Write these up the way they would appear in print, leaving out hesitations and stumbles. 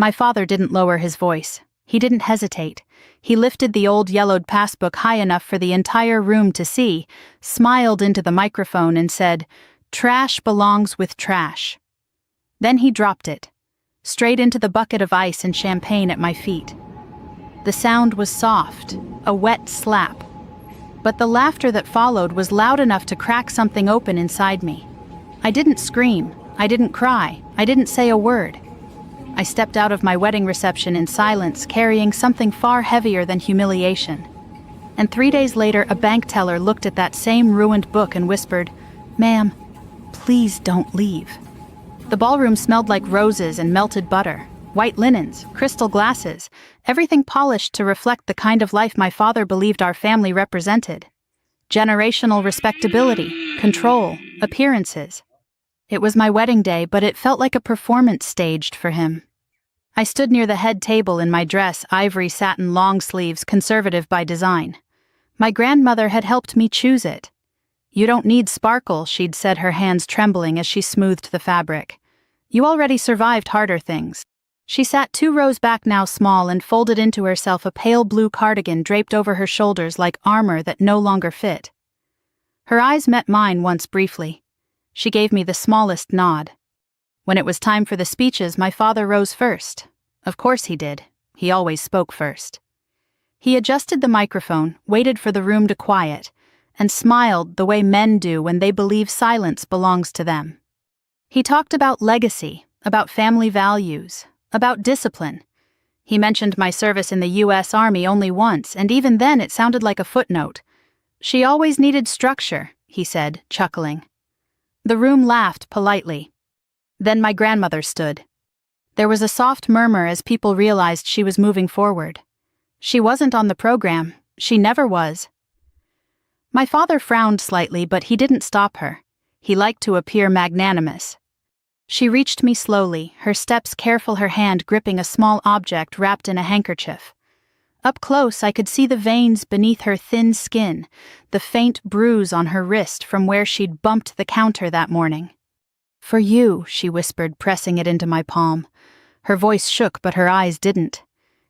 My father didn't lower his voice. He didn't hesitate. He lifted the old yellowed passbook high enough for the entire room to see, smiled into the microphone and said, "Trash belongs with trash." Then he dropped it, straight into the bucket of ice and champagne at my feet. The sound was soft, a wet slap. But the laughter that followed was loud enough to crack something open inside me. I didn't scream, I didn't cry, I didn't say a word. I stepped out of my wedding reception in silence, carrying something far heavier than humiliation. And 3 days later, a bank teller looked at that same ruined book and whispered, "Ma'am, please don't leave." The ballroom smelled like roses and melted butter, white linens, crystal glasses, everything polished to reflect the kind of life my father believed our family represented. Generational respectability, control, appearances. It was my wedding day, but it felt like a performance staged for him. I stood near the head table in my dress, ivory satin long sleeves, conservative by design. My grandmother had helped me choose it. "You don't need sparkle," she'd said, her hands trembling as she smoothed the fabric. "You already survived harder things." She sat 2 rows back, now small, and folded into herself a pale blue cardigan draped over her shoulders like armor that no longer fit. Her eyes met mine once briefly. She gave me the smallest nod. When it was time for the speeches, my father rose first. Of course he did. He always spoke first. He adjusted the microphone, waited for the room to quiet, and smiled the way men do when they believe silence belongs to them. He talked about legacy, about family values, about discipline. He mentioned my service in the U.S. Army only once, and even then it sounded like a footnote. "She always needed structure," he said, chuckling. The room laughed politely. Then my grandmother stood. There was a soft murmur as people realized she was moving forward. She wasn't on the program. She never was. My father frowned slightly, but he didn't stop her. He liked to appear magnanimous. She reached me slowly, her steps careful, her hand gripping a small object wrapped in a handkerchief. Up close, I could see the veins beneath her thin skin, the faint bruise on her wrist from where she'd bumped the counter that morning. "For you," she whispered, pressing it into my palm. Her voice shook, but her eyes didn't.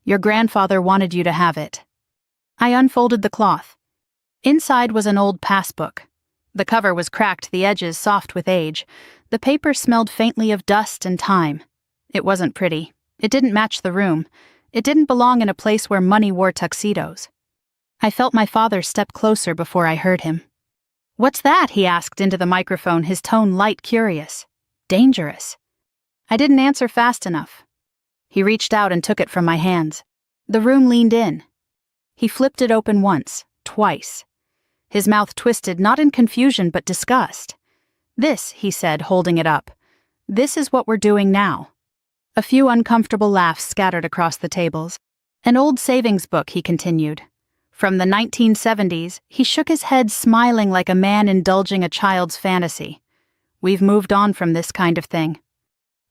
"Your grandfather wanted you to have it." I unfolded the cloth. Inside was an old passbook. The cover was cracked, the edges soft with age. The paper smelled faintly of dust and time. It wasn't pretty. It didn't match the room. It didn't belong in a place where money wore tuxedos. I felt my father step closer before I heard him. "What's that?" he asked into the microphone, his tone light, curious. "Dangerous." I didn't answer fast enough. He reached out and took it from my hands. The room leaned in. He flipped it open once, twice. His mouth twisted, not in confusion but disgust. "This," he said, holding it up. "This is what we're doing now." A few uncomfortable laughs scattered across the tables. "An old savings book," he continued. "From the 1970s, he shook his head, smiling like a man indulging a child's fantasy. "We've moved on from this kind of thing."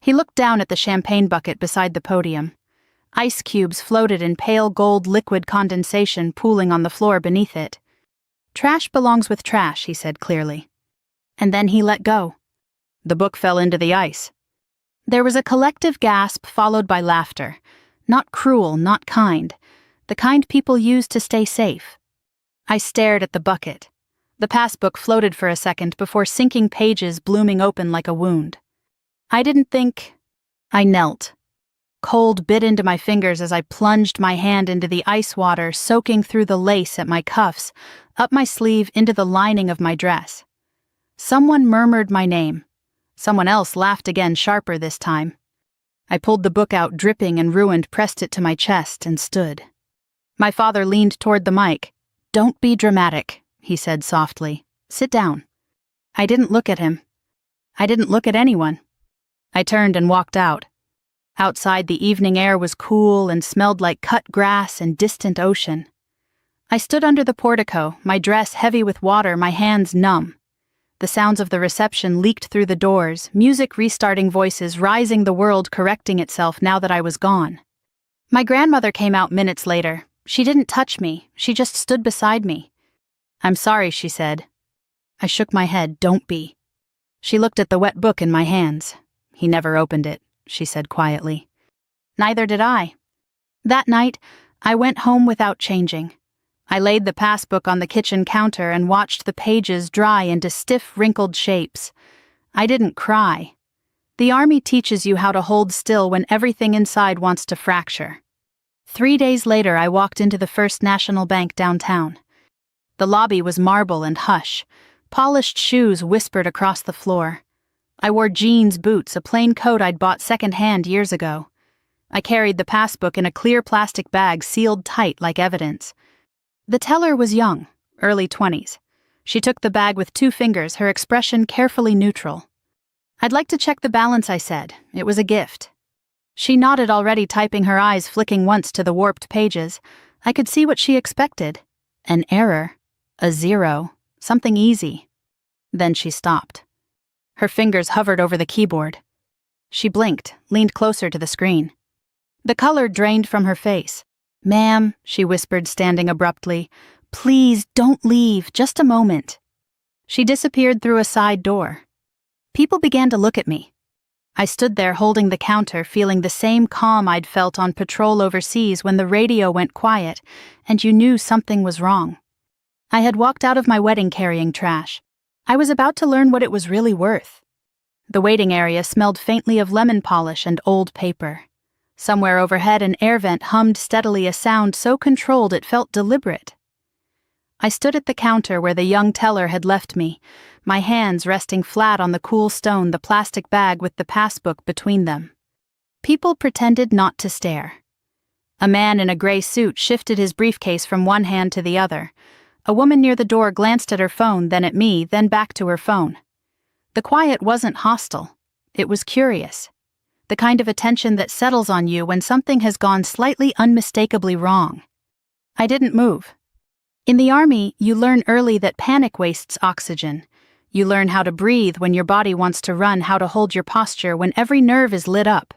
He looked down at the champagne bucket beside the podium. Ice cubes floated in pale gold liquid condensation pooling on the floor beneath it. "Trash belongs with trash," he said clearly. And then he let go. The book fell into the ice. There was a collective gasp followed by laughter. Not cruel, not kind. The kind people use to stay safe. I stared at the bucket. The passbook floated for a second before sinking pages blooming open like a wound. I didn't think. I knelt. Cold bit into my fingers as I plunged my hand into the ice water, soaking through the lace at my cuffs, up my sleeve into the lining of my dress. Someone murmured my name. Someone else laughed again, sharper this time. I pulled the book out, dripping and ruined, pressed it to my chest, and stood. My father leaned toward the mic. "Don't be dramatic," he said softly. "Sit down." I didn't look at him. I didn't look at anyone. I turned and walked out. Outside, the evening air was cool and smelled like cut grass and distant ocean. I stood under the portico, my dress heavy with water, my hands numb. The sounds of the reception leaked through the doors, music restarting, voices rising, the world correcting itself now that I was gone. My grandmother came out minutes later. She didn't touch me, she just stood beside me. "I'm sorry," she said. I shook my head. "Don't be." She looked at the wet book in my hands. "He never opened it," she said quietly. Neither did I. That night, I went home without changing. I laid the passbook on the kitchen counter and watched the pages dry into stiff, wrinkled shapes. I didn't cry. The Army teaches you how to hold still when everything inside wants to fracture. 3 days later, I walked into the First National Bank downtown. The lobby was marble and hush. Polished shoes whispered across the floor. I wore jeans boots, a plain coat I'd bought secondhand years ago. I carried the passbook in a clear plastic bag sealed tight like evidence. The teller was young, early 20s. She took the bag with 2 fingers, her expression carefully neutral. "I'd like to check the balance," I said. It was a gift. She nodded, already typing, her eyes flicking once to the warped pages. I could see what she expected. An error. A 0. Something easy. Then she stopped. Her fingers hovered over the keyboard. She blinked, leaned closer to the screen. The color drained from her face. "Ma'am," she whispered, standing abruptly, "please don't leave, just a moment." She disappeared through a side door. People began to look at me. I stood there holding the counter, feeling the same calm I'd felt on patrol overseas when the radio went quiet, and you knew something was wrong. I had walked out of my wedding carrying trash. I was about to learn what it was really worth. The waiting area smelled faintly of lemon polish and old paper. Somewhere overhead, an air vent hummed steadily, a sound so controlled it felt deliberate. I stood at the counter where the young teller had left me, my hands resting flat on the cool stone, the plastic bag with the passbook between them. People pretended not to stare. A man in a gray suit shifted his briefcase from one hand to the other. A woman near the door glanced at her phone, then at me, then back to her phone. The quiet wasn't hostile. It was curious. The kind of attention that settles on you when something has gone slightly unmistakably wrong. I didn't move. In the Army, you learn early that panic wastes oxygen. You learn how to breathe when your body wants to run, how to hold your posture when every nerve is lit up.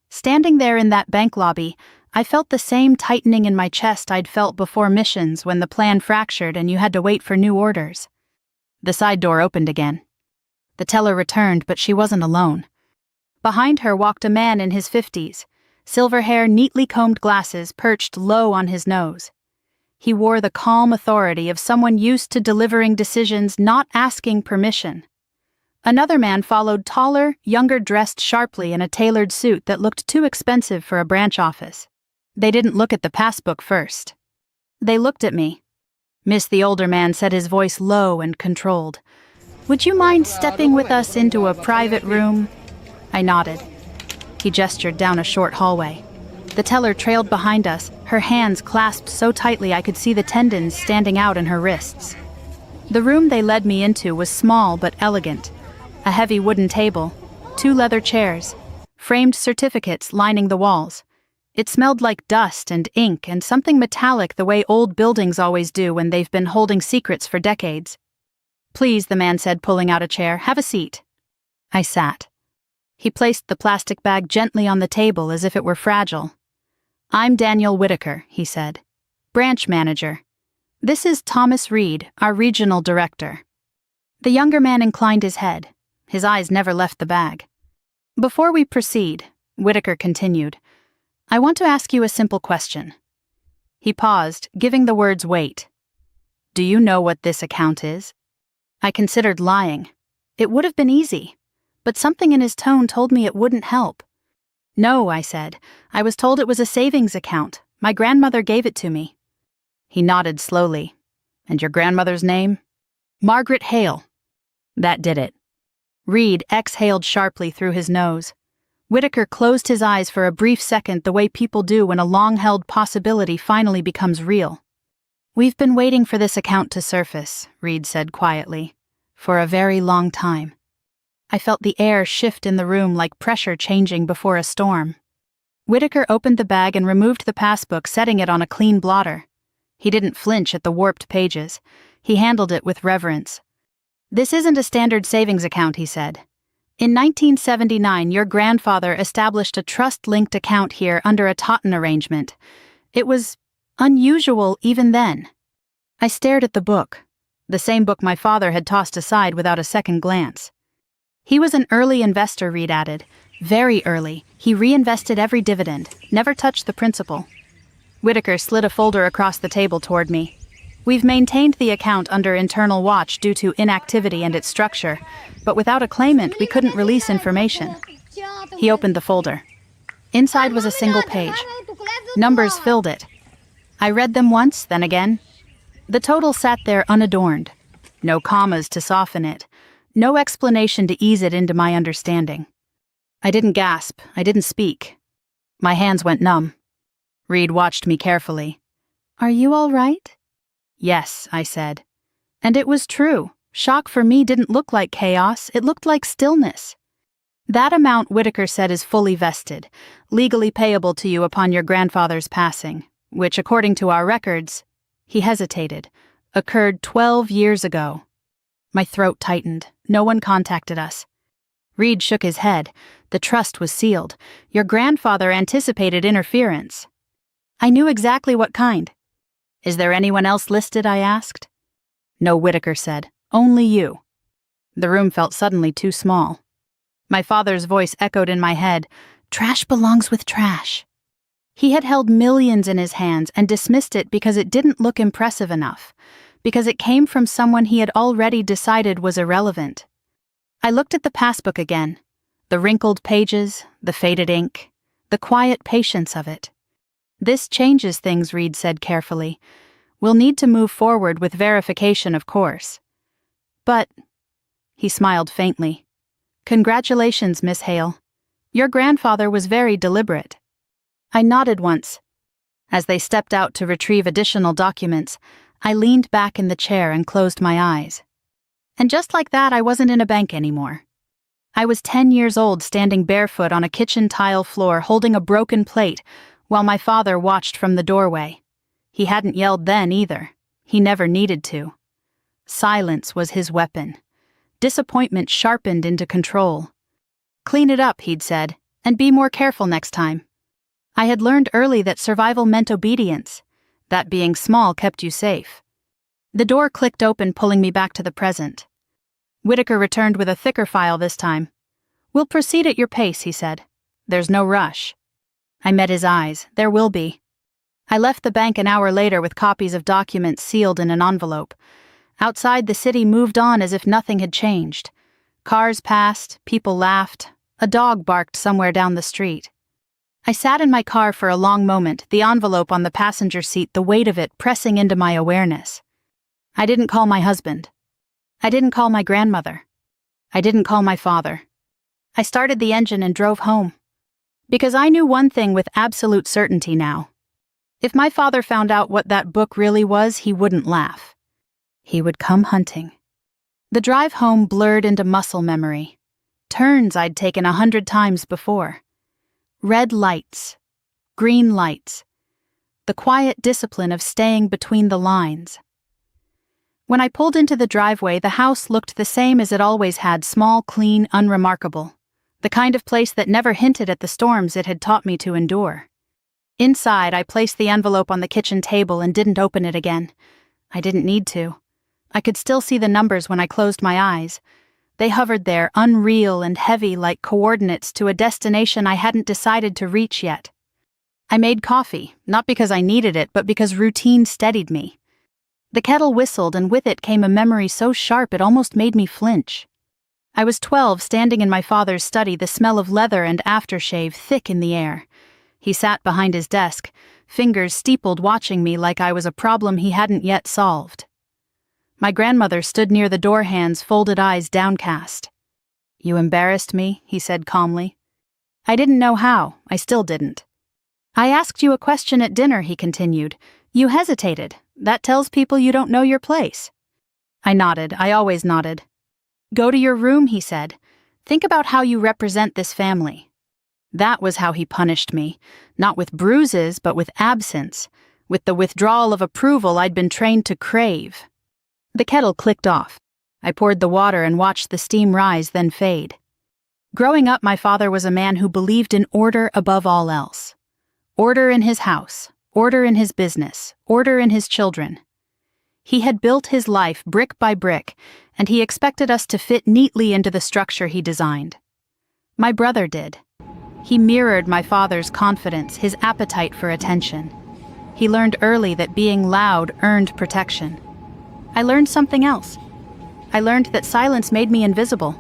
Standing there in that bank lobby, I felt the same tightening in my chest I'd felt before missions when the plan fractured and you had to wait for new orders. The side door opened again. The teller returned, but she wasn't alone. Behind her walked a man in his 50s, silver hair, neatly combed glasses perched low on his nose. He wore the calm authority of someone used to delivering decisions, not asking permission. Another man followed, taller, younger, dressed sharply in a tailored suit that looked too expensive for a branch office. They didn't look at the passbook first. They looked at me. "Miss," the older man said, his voice low and controlled. "Would you mind stepping with us into a private room?" I nodded. He gestured down a short hallway. The teller trailed behind us, her hands clasped so tightly I could see the tendons standing out in her wrists. The room they led me into was small but elegant. A heavy wooden table, 2 leather chairs, framed certificates lining the walls. It smelled like dust and ink and something metallic, the way old buildings always do when they've been holding secrets for decades. "Please," the man said, pulling out a chair, "have a seat." I sat. He placed the plastic bag gently on the table as if it were fragile. "I'm Daniel Whitaker," he said. "Branch manager. This is Thomas Reed, our regional director." The younger man inclined his head. His eyes never left the bag. "Before we proceed," Whitaker continued, "I want to ask you a simple question." He paused, giving the words weight. "Do you know what this account is?" I considered lying. It would have been easy, but something in his tone told me it wouldn't help. "No," I said. "I was told it was a savings account. My grandmother gave it to me." He nodded slowly. "And your grandmother's name?" "Margaret Hale." That did it. Reed exhaled sharply through his nose. Whitaker closed his eyes for a brief second, the way people do when a long-held possibility finally becomes real. "We've been waiting for this account to surface," Reed said quietly, "for a very long time." I felt the air shift in the room like pressure changing before a storm. Whitaker opened the bag and removed the passbook, setting it on a clean blotter. He didn't flinch at the warped pages. He handled it with reverence. "This isn't a standard savings account," he said. "In 1979, your grandfather established a trust-linked account here under a Totten arrangement. It was unusual even then." I stared at the book, the same book my father had tossed aside without a second glance. "He was an early investor," Reed added, Very early, he reinvested every dividend, never touched the principal. Whitaker slid a folder across the table toward me. We've maintained the account under internal watch due to inactivity and its structure, but without a claimant, we couldn't release information. He opened the folder. Inside was a single page. Numbers filled it. I read them once, then again. The total sat there unadorned. No commas to soften it. No explanation to ease it into my understanding. I didn't gasp. I didn't speak. My hands went numb. Reed watched me carefully. "Are you all right?" "Yes," I said. And it was true. Shock for me didn't look like chaos, it looked like stillness. "That amount," Whitaker said, "is fully vested, legally payable to you upon your grandfather's passing, which, according to our records," he hesitated, "occurred 12 years ago." My throat tightened. No one contacted us. Reed shook his head. The trust was sealed. Your grandfather anticipated interference. I knew exactly what kind. "Is there anyone else listed?" I asked. "No," Whitaker said. "Only you." The room felt suddenly too small. My father's voice echoed in my head. "Trash belongs with trash." He had held millions in his hands and dismissed it because it didn't look impressive enough, because it came from someone he had already decided was irrelevant. I looked at the passbook again. The wrinkled pages, the faded ink, the quiet patience of it. "This changes things," Reed said carefully. "We'll need to move forward with verification, of course. But," he smiled faintly, "congratulations, Miss Hale. Your grandfather was very deliberate." I nodded once. As they stepped out to retrieve additional documents, I leaned back in the chair and closed my eyes. And just like that, I wasn't in a bank anymore. I was 10 years old, standing barefoot on a kitchen tile floor holding a broken plate while my father watched from the doorway. He hadn't yelled then either. He never needed to. Silence was his weapon. Disappointment sharpened into control. "Clean it up," he'd said, "and be more careful next time." I had learned early that survival meant obedience, that being small kept you safe. The door clicked open, pulling me back to the present. Whitaker returned with a thicker file this time. "We'll proceed at your pace," he said. "There's no rush." I met his eyes. There will be. I left the bank an hour later with copies of documents sealed in an envelope. Outside, the city moved on as if nothing had changed. Cars passed, people laughed, a dog barked somewhere down the street. I sat in my car for a long moment, the envelope on the passenger seat, the weight of it pressing into my awareness. I didn't call my husband. I didn't call my grandmother. I didn't call my father. I started the engine and drove home. Because I knew one thing with absolute certainty now. If my father found out what that book really was, he wouldn't laugh. He would come hunting. The drive home blurred into muscle memory. Turns I'd taken 100 times before. Red lights. Green lights. The quiet discipline of staying between the lines. When I pulled into the driveway, the house looked the same as it always had, small, clean, unremarkable. The kind of place that never hinted at the storms it had taught me to endure. Inside, I placed the envelope on the kitchen table and didn't open it again. I didn't need to. I could still see the numbers when I closed my eyes. They hovered there, unreal and heavy like coordinates to a destination I hadn't decided to reach yet. I made coffee, not because I needed it, but because routine steadied me. The kettle whistled, and with it came a memory so sharp it almost made me flinch. I was 12, standing in my father's study, the smell of leather and aftershave thick in the air. He sat behind his desk, fingers steepled, watching me like I was a problem he hadn't yet solved. My grandmother stood near the door, hands folded, eyes downcast. "You embarrassed me," he said calmly. I didn't know how. I still didn't. "I asked you a question at dinner," he continued. "You hesitated. That tells people you don't know your place." I nodded. I always nodded. "Go to your room," he said. "Think about how you represent this family." That was how he punished me, not with bruises, but with absence, with the withdrawal of approval I'd been trained to crave. The kettle clicked off. I poured the water and watched the steam rise, then fade. Growing up, my father was a man who believed in order above all else. Order in his house, order in his business, order in his children. He had built his life brick by brick, and he expected us to fit neatly into the structure he designed. My brother did. He mirrored my father's confidence, his appetite for attention. He learned early that being loud earned protection. I learned something else. I learned that silence made me invisible.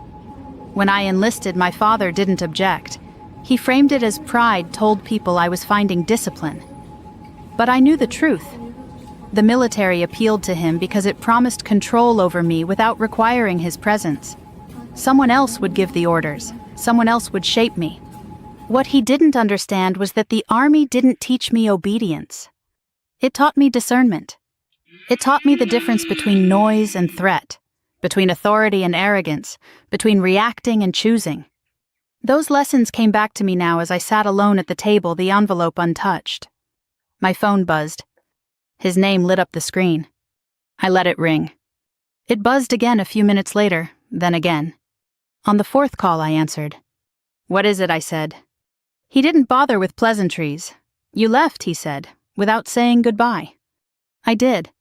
When I enlisted, my father didn't object. He framed it as pride told people I was finding discipline. But I knew the truth. The military appealed to him because it promised control over me without requiring his presence. Someone else would give the orders. Someone else would shape me. What he didn't understand was that the army didn't teach me obedience. It taught me discernment. It taught me the difference between noise and threat, between authority and arrogance, between reacting and choosing. Those lessons came back to me now as I sat alone at the table, the envelope untouched. My phone buzzed. His name lit up the screen. I let it ring. It buzzed again a few minutes later, then again. On the fourth call, I answered. "What is it?" I said. He didn't bother with pleasantries. "You left," he said, "without saying goodbye." I did.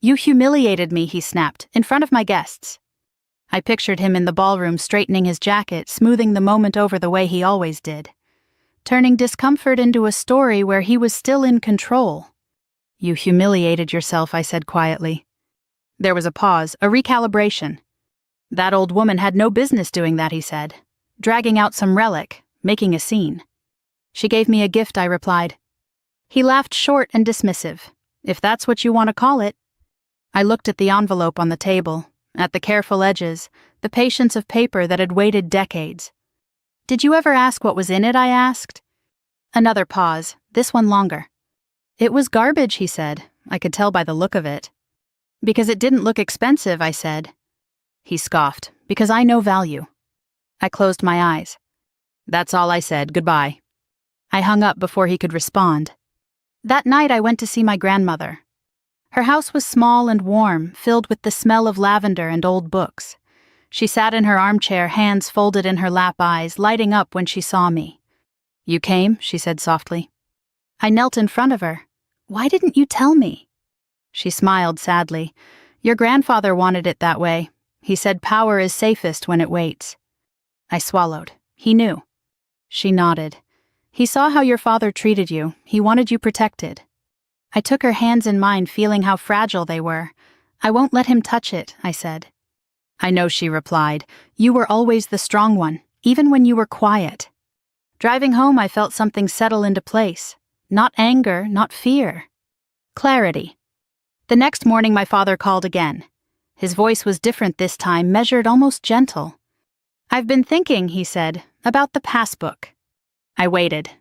"You humiliated me," he snapped, "in front of my guests." I pictured him in the ballroom straightening his jacket, smoothing the moment over the way he always did, turning discomfort into a story where he was still in control. "You humiliated yourself," I said quietly. There was a pause, a recalibration. "That old woman had no business doing that," he said, dragging out some relic, making a scene. "She gave me a gift," I replied. He laughed short and dismissive. "If that's what you want to call it." I looked at the envelope on the table, at the careful edges, the patience of paper that had waited decades. "Did you ever ask what was in it?" I asked. Another pause, this one longer. "It was garbage," he said. I could tell by the look of it. "Because it didn't look expensive," I said. He scoffed. "Because I know value." I closed my eyes. "That's all I said. Goodbye." I hung up before he could respond. That night I went to see my grandmother. Her house was small and warm, filled with the smell of lavender and old books. She sat in her armchair, hands folded in her lap, eyes lighting up when she saw me. "You came?" she said softly. I knelt in front of her. "Why didn't you tell me?" She smiled sadly. "Your grandfather wanted it that way. He said power is safest when it waits." I swallowed. He knew. She nodded. "He saw how your father treated you. He wanted you protected." I took her hands in mine, feeling how fragile they were. "I won't let him touch it," I said. "I know," she replied. "You were always the strong one, even when you were quiet." Driving home, I felt something settle into place. Not anger, not fear. Clarity. The next morning, my father called again. His voice was different this time, measured, almost gentle. "I've been thinking," he said, "about the passbook." I waited.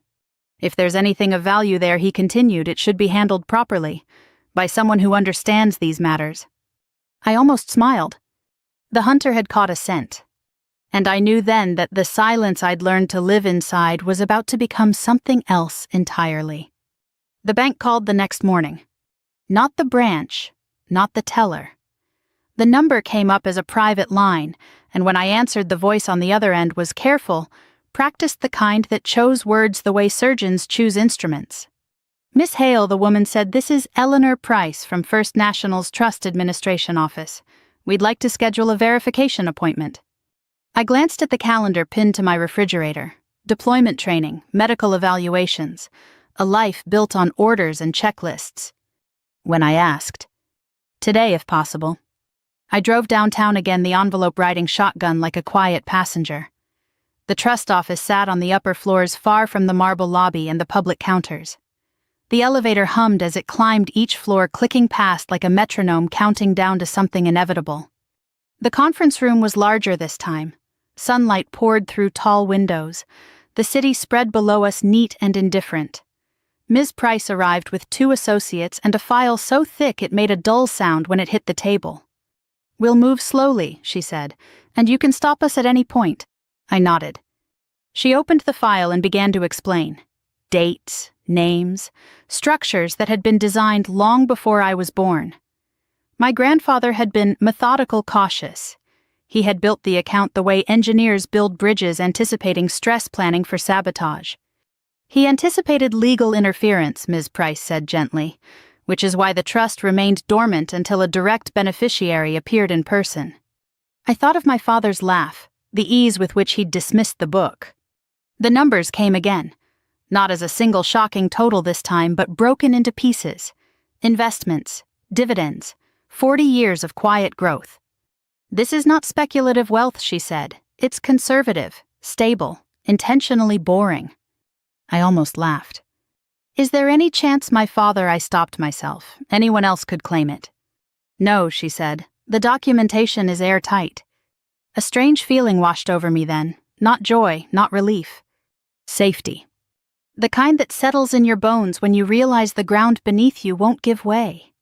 "If there's anything of value there," he continued, "it should be handled properly, by someone who understands these matters." I almost smiled. The hunter had caught a scent. And I knew then that the silence I'd learned to live inside was about to become something else entirely. The bank called the next morning. Not the branch, not the teller. The number came up as a private line, and when I answered, the voice on the other end was careful, practiced the kind that chose words the way surgeons choose instruments. "Miss Hale," the woman said, "this is Eleanor Price from First National's Trust Administration Office. We'd like to schedule a verification appointment." I glanced at the calendar pinned to my refrigerator. Deployment training, medical evaluations, a life built on orders and checklists. When I asked, "Today, if possible." I drove downtown again, the envelope riding shotgun like a quiet passenger. The trust office sat on the upper floors, far from the marble lobby and the public counters. The elevator hummed as it climbed each floor, clicking past like a metronome counting down to something inevitable. The conference room was larger this time. Sunlight poured through tall windows. The city spread below us, neat and indifferent. Ms. Price arrived with 2 associates and a file so thick it made a dull sound when it hit the table. "We'll move slowly," she said, "and you can stop us at any point." I nodded. She opened the file and began to explain. Dates, names, structures that had been designed long before I was born. My grandfather had been methodical, cautious. He had built the account the way engineers build bridges, anticipating stress planning for sabotage. He anticipated legal interference, Ms. Price said gently, which is why the trust remained dormant until a direct beneficiary appeared in person. I thought of my father's laugh, the ease with which he'd dismissed the book. The numbers came again. Not as a single shocking total this time, but broken into pieces. Investments, dividends, 40 years of quiet growth. This is not speculative wealth, she said. It's conservative, stable, intentionally boring. I almost laughed. Is there any chance my father, I stopped myself, anyone else could claim it? No, she said. The documentation is airtight. A strange feeling washed over me then. Not joy, not relief. Safety. The kind that settles in your bones when you realize the ground beneath you won't give way.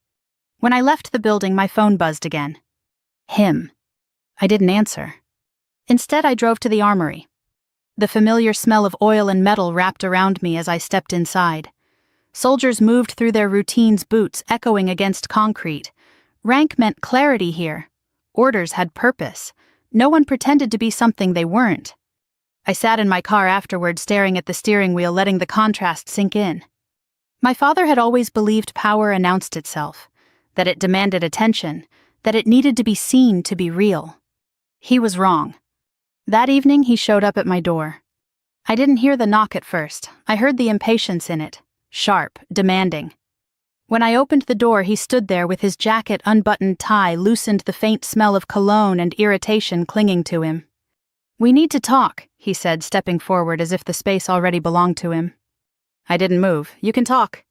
When I left the building, my phone buzzed again. Him. I didn't answer. Instead, I drove to the armory. The familiar smell of oil and metal wrapped around me as I stepped inside. Soldiers moved through their routines, boots echoing against concrete. Rank meant clarity here. Orders had purpose. No one pretended to be something they weren't. I sat in my car afterward, staring at the steering wheel, letting the contrast sink in. My father had always believed power announced itself, that it demanded attention, that it needed to be seen to be real. He was wrong. That evening, he showed up at my door. I didn't hear the knock at first. I heard the impatience in it, sharp, demanding. When I opened the door, he stood there with his jacket unbuttoned, tie loosened, the faint smell of cologne and irritation clinging to him. We need to talk, he said, stepping forward as if the space already belonged to him. I didn't move. You can talk.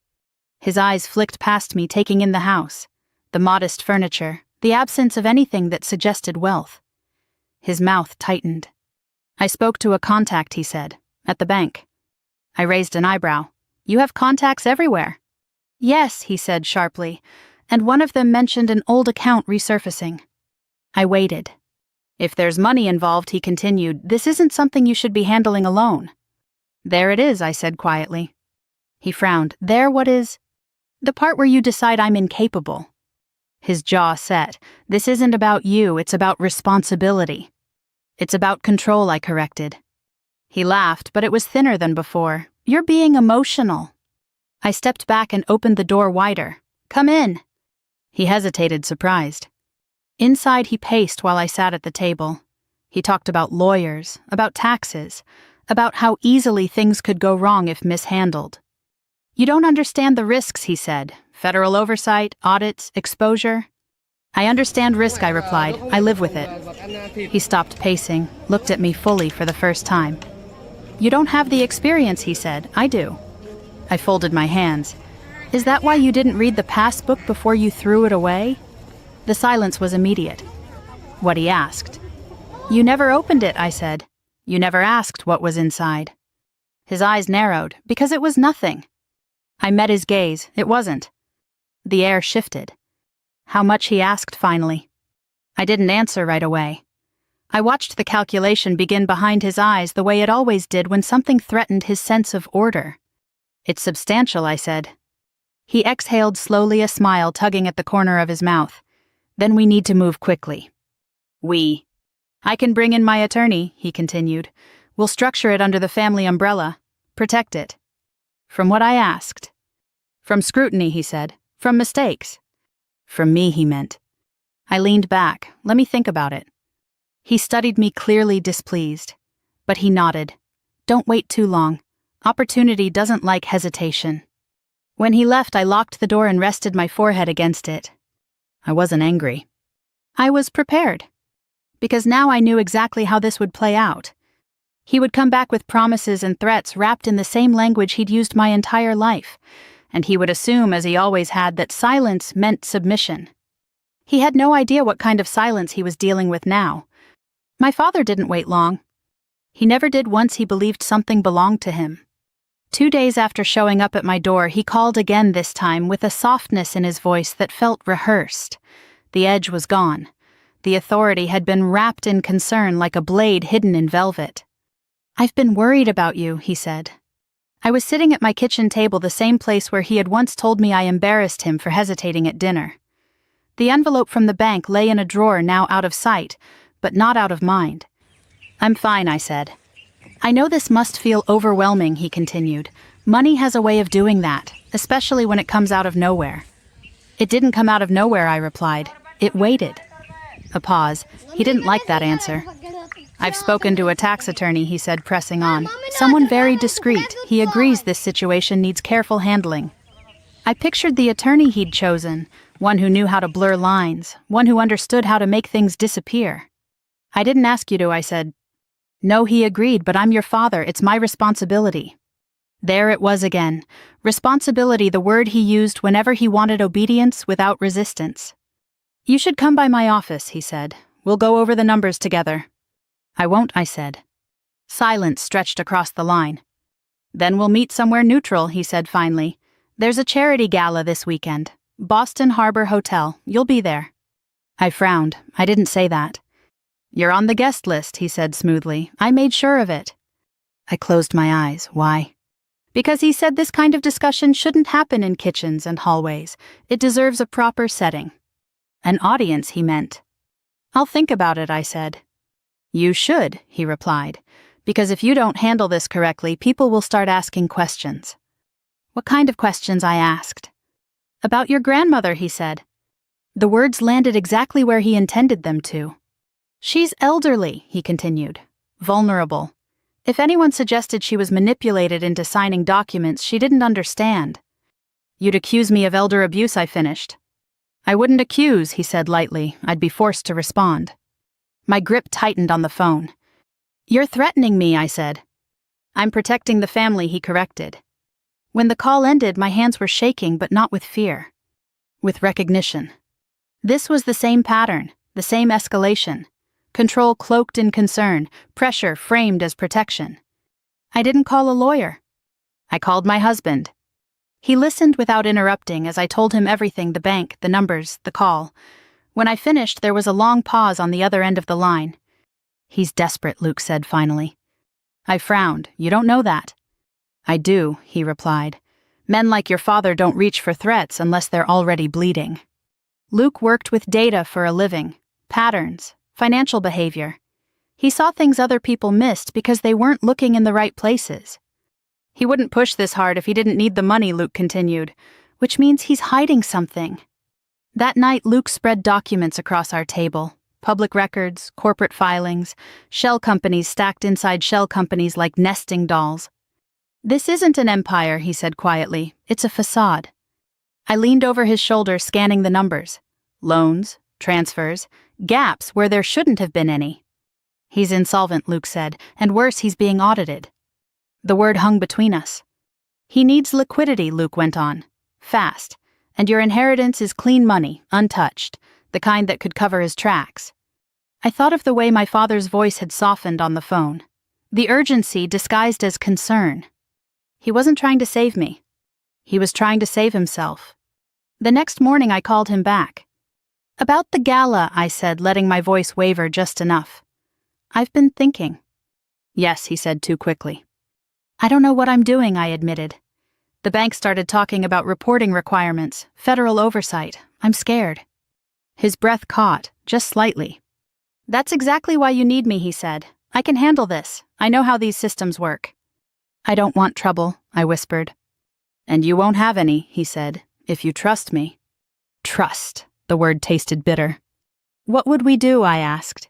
His eyes flicked past me, taking in the house, the modest furniture, the absence of anything that suggested wealth. His mouth tightened. I spoke to a contact, he said, at the bank. I raised an eyebrow. You have contacts everywhere. Yes, he said sharply, and one of them mentioned an old account resurfacing. I waited. If there's money involved, he continued, this isn't something you should be handling alone. There it is, I said quietly. He frowned. There what is? The part where you decide I'm incapable. His jaw set. This isn't about you, it's about responsibility. It's about control, I corrected. He laughed, but it was thinner than before. You're being emotional. I stepped back and opened the door wider. Come in. He hesitated, surprised. Inside, he paced while I sat at the table. He talked about lawyers, about taxes, about how easily things could go wrong if mishandled. You don't understand the risks, he said. Federal oversight, audits, exposure. I understand risk, I replied. I live with it. He stopped pacing, looked at me fully for the first time. You don't have the experience, he said. I do. I folded my hands. Is that why you didn't read the passbook before you threw it away? The silence was immediate. What he asked. You never opened it, I said. You never asked what was inside. His eyes narrowed, because it was nothing. I met his gaze. It wasn't. The air shifted. How much, he asked finally. I didn't answer right away. I watched the calculation begin behind his eyes the way it always did when something threatened his sense of order. It's substantial, I said. He exhaled slowly, a smile tugging at the corner of his mouth. Then we need to move quickly. We. I can bring in my attorney, he continued. We'll structure it under the family umbrella. Protect it. From what I asked. From scrutiny, he said. From mistakes. From me, he meant. I leaned back. Let me think about it. He studied me, clearly displeased. But he nodded. Don't wait too long. Opportunity doesn't like hesitation. When he left, I locked the door and rested my forehead against it. I wasn't angry. I was prepared. Because now I knew exactly how this would play out. He would come back with promises and threats wrapped in the same language he'd used my entire life, and he would assume, as he always had, that silence meant submission. He had no idea what kind of silence he was dealing with now. My father didn't wait long. He never did once he believed something belonged to him. 2 days after showing up at my door, he called again, this time with a softness in his voice that felt rehearsed. The edge was gone. The authority had been wrapped in concern like a blade hidden in velvet. I've been worried about you, he said. I was sitting at my kitchen table, the same place where he had once told me I embarrassed him for hesitating at dinner. The envelope from the bank lay in a drawer, now out of sight, but not out of mind. I'm fine, I said. I know this must feel overwhelming, he continued. Money has a way of doing that, especially when it comes out of nowhere. It didn't come out of nowhere, I replied. It waited. A pause. He didn't like that answer. I've spoken to a tax attorney, he said, pressing on. Someone very discreet. He agrees this situation needs careful handling. I pictured the attorney he'd chosen, one who knew how to blur lines, one who understood how to make things disappear. I didn't ask you to, I said. No, he agreed, but I'm your father. It's my responsibility. There it was again. Responsibility, the word he used whenever he wanted obedience without resistance. You should come by my office, he said. We'll go over the numbers together. I won't, I said. Silence stretched across the line. Then we'll meet somewhere neutral, he said finally. There's a charity gala this weekend. Boston Harbor Hotel. You'll be there. I frowned. I didn't say that. You're on the guest list, he said smoothly. I made sure of it. I closed my eyes. Why? Because he said this kind of discussion shouldn't happen in kitchens and hallways. It deserves a proper setting. An audience, he meant. I'll think about it, I said. You should, he replied, because if you don't handle this correctly, people will start asking questions. What kind of questions, I asked. About your grandmother, he said. The words landed exactly where he intended them to. She's elderly, he continued. Vulnerable. If anyone suggested she was manipulated into signing documents she didn't understand. You'd accuse me of elder abuse, I finished. I wouldn't accuse, he said lightly. I'd be forced to respond. My grip tightened on the phone. You're threatening me, I said. I'm protecting the family, he corrected. When the call ended, my hands were shaking, but not with fear. With recognition. This was the same pattern, the same escalation. Control cloaked in concern, pressure framed as protection. I didn't call a lawyer. I called my husband. He listened without interrupting as I told him everything, the bank, the numbers, the call. When I finished, there was a long pause on the other end of the line. He's desperate, Luke said finally. I frowned. You don't know that. I do, he replied. Men like your father don't reach for threats unless they're already bleeding. Luke worked with data for a living, patterns, financial behavior. He saw things other people missed because they weren't looking in the right places. He wouldn't push this hard if he didn't need the money, Luke continued, which means he's hiding something. That night, Luke spread documents across our table. Public records, corporate filings, shell companies stacked inside shell companies like nesting dolls. This isn't an empire, he said quietly. It's a facade. I leaned over his shoulder, scanning the numbers. Loans, transfers, gaps where there shouldn't have been any. He's insolvent, Luke said, and worse, he's being audited. The word hung between us. He needs liquidity, Luke went on. Fast. And your inheritance is clean money, untouched, the kind that could cover his tracks. I thought of the way my father's voice had softened on the phone. The urgency disguised as concern. He wasn't trying to save me. He was trying to save himself. The next morning I called him back. About the gala, I said, letting my voice waver just enough. I've been thinking. Yes, he said too quickly. I don't know what I'm doing, I admitted. The bank started talking about reporting requirements, federal oversight. I'm scared. His breath caught, just slightly. That's exactly why you need me, he said. I can handle this. I know how these systems work. I don't want trouble, I whispered. And you won't have any, he said, if you trust me. Trust. The word tasted bitter. What would we do, I asked.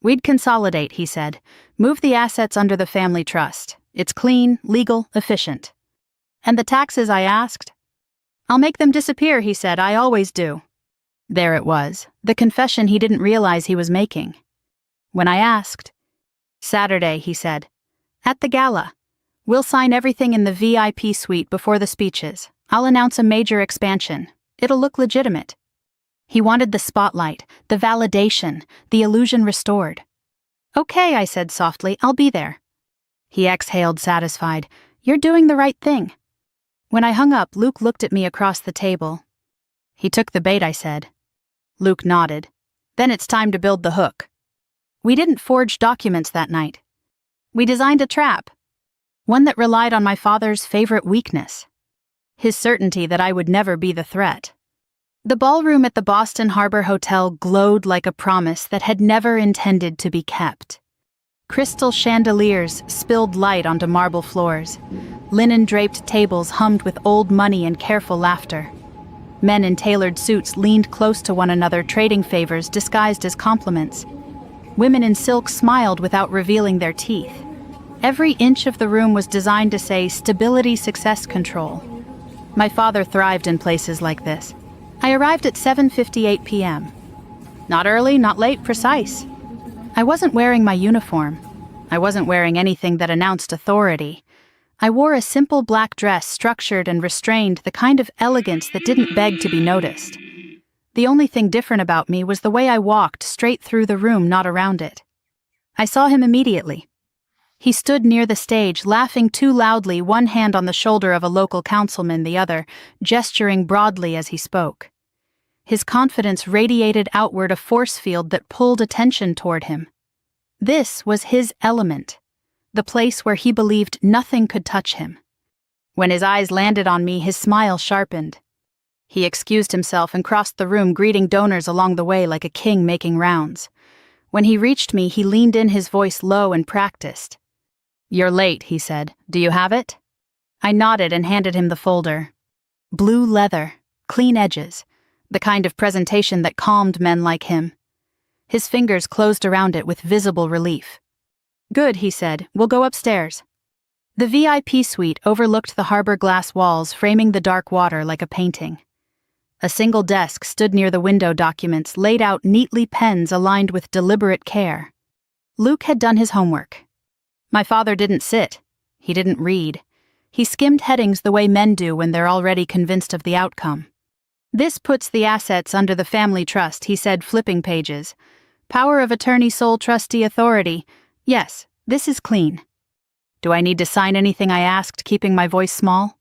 We'd consolidate, he said. Move the assets under the family trust. It's clean, legal, efficient. And the taxes, I asked. I'll make them disappear, he said. I always do. There it was, the confession he didn't realize he was making. When I asked, Saturday, he said. At the gala. We'll sign everything in the VIP suite before the speeches. I'll announce a major expansion. It'll look legitimate. He wanted the spotlight, the validation, the illusion restored. Okay, I said softly, I'll be there. He exhaled, satisfied. You're doing the right thing. When I hung up, Luke looked at me across the table. He took the bait, I said. Luke nodded. Then it's time to build the hook. We didn't forge documents that night. We designed a trap. One that relied on my father's favorite weakness. His certainty that I would never be the threat. The ballroom at the Boston Harbor Hotel glowed like a promise that had never intended to be kept. Crystal chandeliers spilled light onto marble floors. Linen-draped tables hummed with old money and careful laughter. Men in tailored suits leaned close to one another, trading favors disguised as compliments. Women in silk smiled without revealing their teeth. Every inch of the room was designed to say stability, success, control. My father thrived in places like this. I arrived at 7:58 p.m. Not early, not late, precise. I wasn't wearing my uniform. I wasn't wearing anything that announced authority. I wore a simple black dress, structured and restrained, the kind of elegance that didn't beg to be noticed. The only thing different about me was the way I walked, straight through the room, not around it. I saw him immediately. He stood near the stage, laughing too loudly, one hand on the shoulder of a local councilman, the other, gesturing broadly as he spoke. His confidence radiated outward, a force field that pulled attention toward him. This was his element, the place where he believed nothing could touch him. When his eyes landed on me, his smile sharpened. He excused himself and crossed the room, greeting donors along the way like a king making rounds. When he reached me, he leaned in, his voice low and practiced. "You're late," he said. "Do you have it?" I nodded and handed him the folder. Blue leather, clean edges, the kind of presentation that calmed men like him. His fingers closed around it with visible relief. "Good," he said. "We'll go upstairs." The VIP suite overlooked the harbor glass walls, framing the dark water like a painting. A single desk stood near the window, documents laid out neatly, pens aligned with deliberate care. Luke had done his homework. My father didn't sit. He didn't read. He skimmed headings the way men do when they're already convinced of the outcome. "This puts the assets under the family trust," he said, flipping pages. "Power of attorney, sole trustee authority. Yes, this is clean." "Do I need to sign anything?" I asked, keeping my voice small.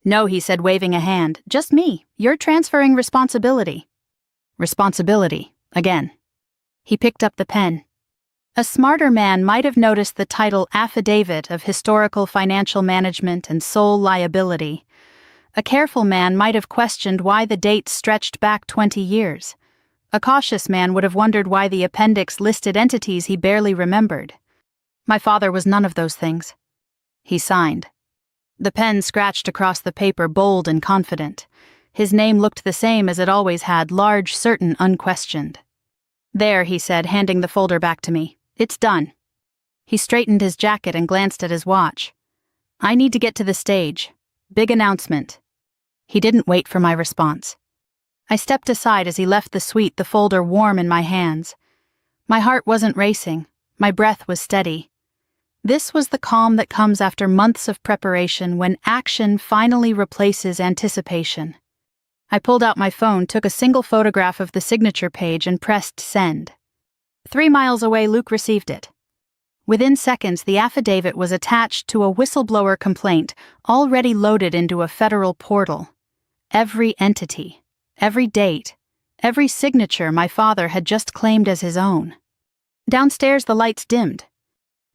"No," he said, waving a hand. "Just me. You're transferring responsibility." Responsibility, again. He picked up the pen. A smarter man might have noticed the title Affidavit of Historical Financial Management and Sole Liability. A careful man might have questioned why the dates stretched back 20 years. A cautious man would have wondered why the appendix listed entities he barely remembered. My father was none of those things. He signed. The pen scratched across the paper, bold and confident. His name looked the same as it always had, large, certain, unquestioned. "There," he said, handing the folder back to me. "It's done." He straightened his jacket and glanced at his watch. "I need to get to the stage. Big announcement." He didn't wait for my response. I stepped aside as he left the suite, the folder warm in my hands. My heart wasn't racing. My breath was steady. This was the calm that comes after months of preparation, when action finally replaces anticipation. I pulled out my phone, took a single photograph of the signature page, and pressed send. 3 miles away, Luke received it. Within seconds, the affidavit was attached to a whistleblower complaint, already loaded into a federal portal. Every entity, every date, every signature my father had just claimed as his own. Downstairs, the lights dimmed.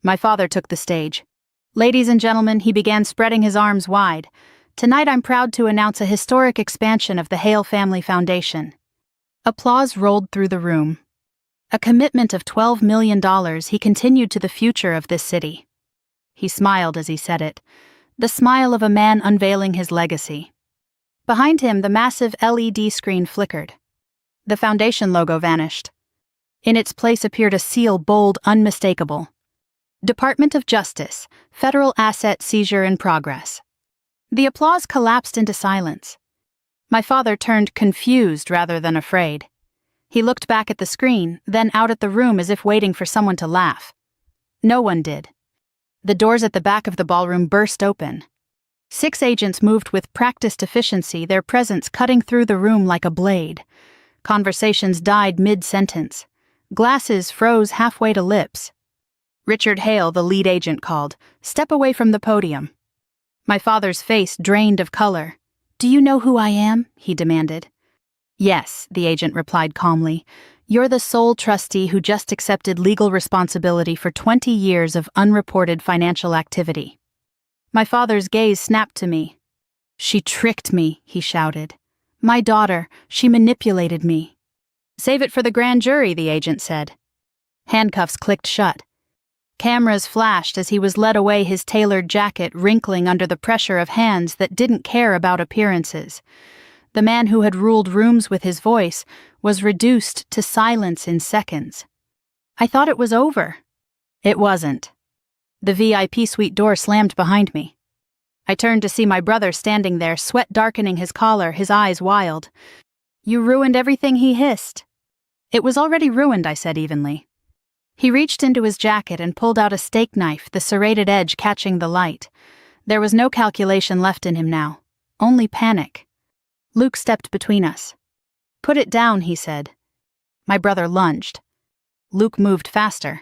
My father took the stage. "Ladies and gentlemen," he began, spreading his arms wide. "Tonight I'm proud to announce a historic expansion of the Hale Family Foundation." Applause rolled through the room. A commitment of $12 million, he continued, to the future of this city. He smiled as he said it, the smile of a man unveiling his legacy. Behind him, the massive LED screen flickered. The foundation logo vanished. In its place appeared a seal, bold, unmistakable. Department of Justice, Federal Asset Seizure in Progress. The applause collapsed into silence. My father turned confused rather than afraid. He looked back at the screen, then out at the room as if waiting for someone to laugh. No one did. The doors at the back of the ballroom burst open. 6 agents moved with practiced efficiency, their presence cutting through the room like a blade. Conversations died mid-sentence. Glasses froze halfway to lips. "Richard Hale," the lead agent called. "Step away from the podium." My father's face drained of color. "Do you know who I am?" he demanded. "Yes," the agent replied calmly. "You're the sole trustee who just accepted legal responsibility for 20 years of unreported financial activity." My father's gaze snapped to me. "She tricked me," he shouted. "My daughter, she manipulated me." "Save it for the grand jury," the agent said. Handcuffs clicked shut. Cameras flashed as he was led away, his tailored jacket wrinkling under the pressure of hands that didn't care about appearances. The man who had ruled rooms with his voice was reduced to silence in seconds. I thought it was over. It wasn't. The VIP suite door slammed behind me. I turned to see my brother standing there, sweat darkening his collar, his eyes wild. You ruined everything, he hissed. It was already ruined, I said evenly. He reached into his jacket and pulled out a steak knife, the serrated edge catching the light. There was no calculation left in him now, only panic. Luke stepped between us. Put it down, he said. My brother lunged. Luke moved faster.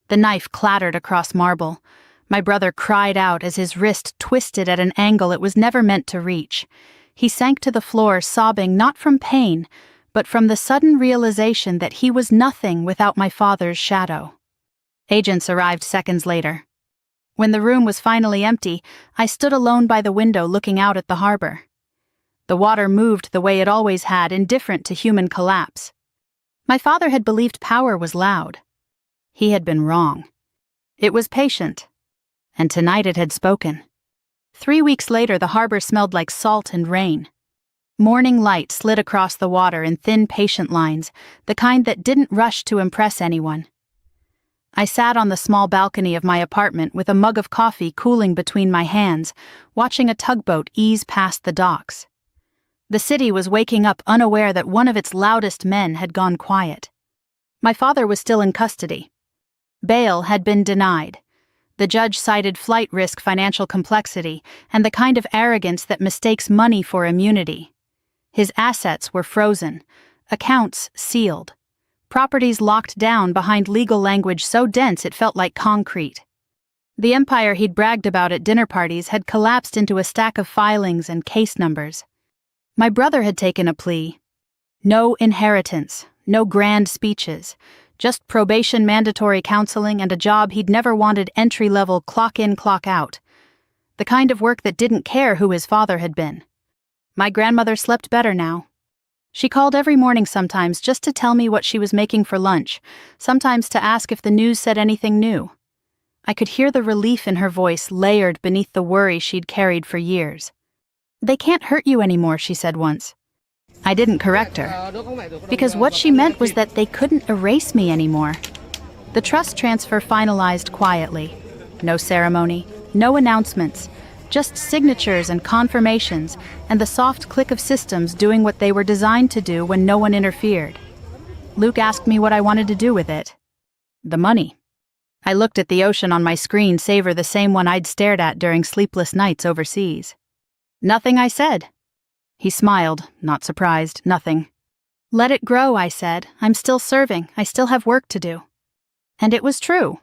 The knife clattered across marble. My brother cried out as his wrist twisted at an angle it was never meant to reach. He sank to the floor, sobbing not from pain, but from the sudden realization that he was nothing without my father's shadow. Agents arrived seconds later. When the room was finally empty, I stood alone by the window looking out at the harbor. The water moved the way it always had, indifferent to human collapse. My father had believed power was loud. He had been wrong. It was patient. And tonight it had spoken. 3 weeks later, the harbor smelled like salt and rain. Morning light slid across the water in thin, patient lines, the kind that didn't rush to impress anyone. I sat on the small balcony of my apartment with a mug of coffee cooling between my hands, watching a tugboat ease past the docks. The city was waking up, unaware that one of its loudest men had gone quiet. My father was still in custody. Bail had been denied. The judge cited flight risk, financial complexity, and the kind of arrogance that mistakes money for immunity. His assets were frozen, accounts sealed, properties locked down behind legal language so dense it felt like concrete. The empire he'd bragged about at dinner parties had collapsed into a stack of filings and case numbers. My brother had taken a plea. No inheritance, no grand speeches, just probation, mandatory counseling, and a job he'd never wanted, entry-level, clock-in, clock-out. The kind of work that didn't care who his father had been. My grandmother slept better now. She called every morning sometimes just to tell me what she was making for lunch, sometimes to ask if the news said anything new. I could hear the relief in her voice layered beneath the worry she'd carried for years. "They can't hurt you anymore," she said once. I didn't correct her, because what she meant was that they couldn't erase me anymore. The trust transfer finalized quietly. No ceremony, no announcements, just signatures and confirmations, and the soft click of systems doing what they were designed to do when no one interfered. Luke asked me what I wanted to do with it. The money. I looked at the ocean on my screen, savor the same one I'd stared at during sleepless nights overseas. Nothing, I said. He smiled, not surprised, nothing. "Let it grow," I said. "I'm still serving. I still have work to do." And it was true.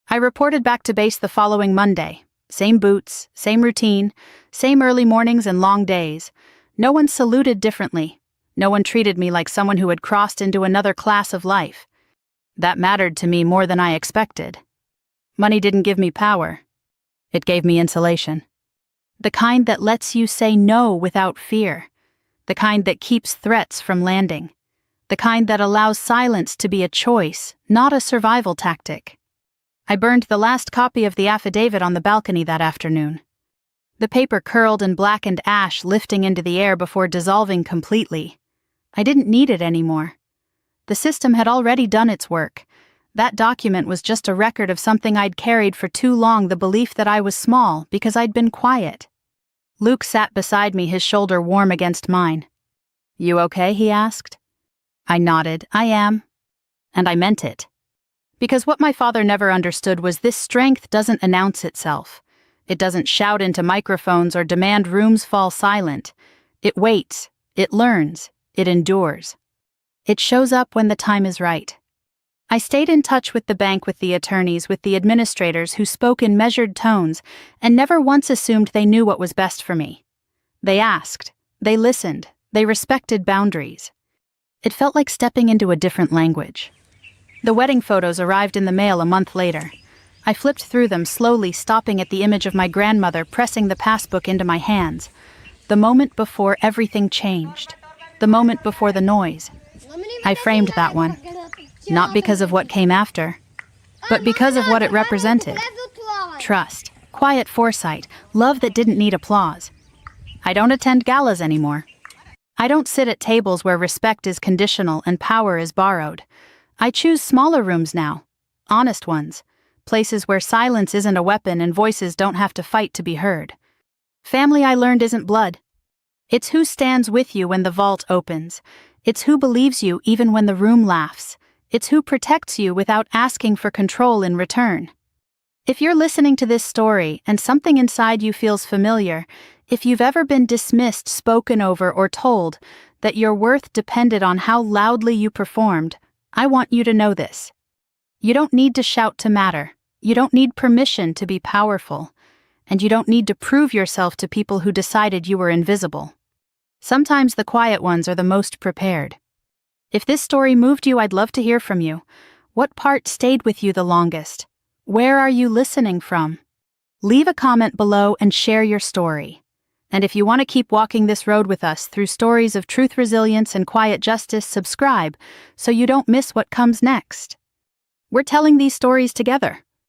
I reported back to base the following Monday. Same boots, same routine, same early mornings and long days. No one saluted differently. No one treated me like someone who had crossed into another class of life. That mattered to me more than I expected. Money didn't give me power. It gave me insulation. The kind that lets you say no without fear. The kind that keeps threats from landing. The kind that allows silence to be a choice, not a survival tactic. I burned the last copy of the affidavit on the balcony that afternoon. The paper curled in blackened ash, lifting into the air before dissolving completely. I didn't need it anymore. The system had already done its work. That document was just a record of something I'd carried for too long, the belief that I was small because I'd been quiet. Luke sat beside me, his shoulder warm against mine. "You okay?" he asked. I nodded. "I am." And I meant it. Because what my father never understood was this strength doesn't announce itself. It doesn't shout into microphones or demand rooms fall silent. It waits, it learns, it endures. It shows up when the time is right. I stayed in touch with the bank, with the attorneys, with the administrators who spoke in measured tones and never once assumed they knew what was best for me. They asked, they listened, they respected boundaries. It felt like stepping into a different language. The wedding photos arrived in the mail a month later. I flipped through them slowly, stopping at the image of my grandmother pressing the passbook into my hands. The moment before everything changed. The moment before the noise. I framed that one. Not because of what came after, but because of what it represented. Trust, quiet foresight, love that didn't need applause. I don't attend galas anymore. I don't sit at tables where respect is conditional and power is borrowed. I choose smaller rooms now. Honest ones. Places where silence isn't a weapon and voices don't have to fight to be heard. Family, I learned, isn't blood. It's who stands with you when the vault opens. It's who believes you even when the room laughs. It's who protects you without asking for control in return. If you're listening to this story and something inside you feels familiar, if you've ever been dismissed, spoken over, or told that your worth depended on how loudly you performed, I want you to know this. You don't need to shout to matter. You don't need permission to be powerful. And you don't need to prove yourself to people who decided you were invisible. Sometimes the quiet ones are the most prepared. If this story moved you, I'd love to hear from you. What part stayed with you the longest? Where are you listening from? Leave a comment below and share your story. And if you want to keep walking this road with us through stories of truth, resilience, and quiet justice, subscribe so you don't miss what comes next. We're telling these stories together.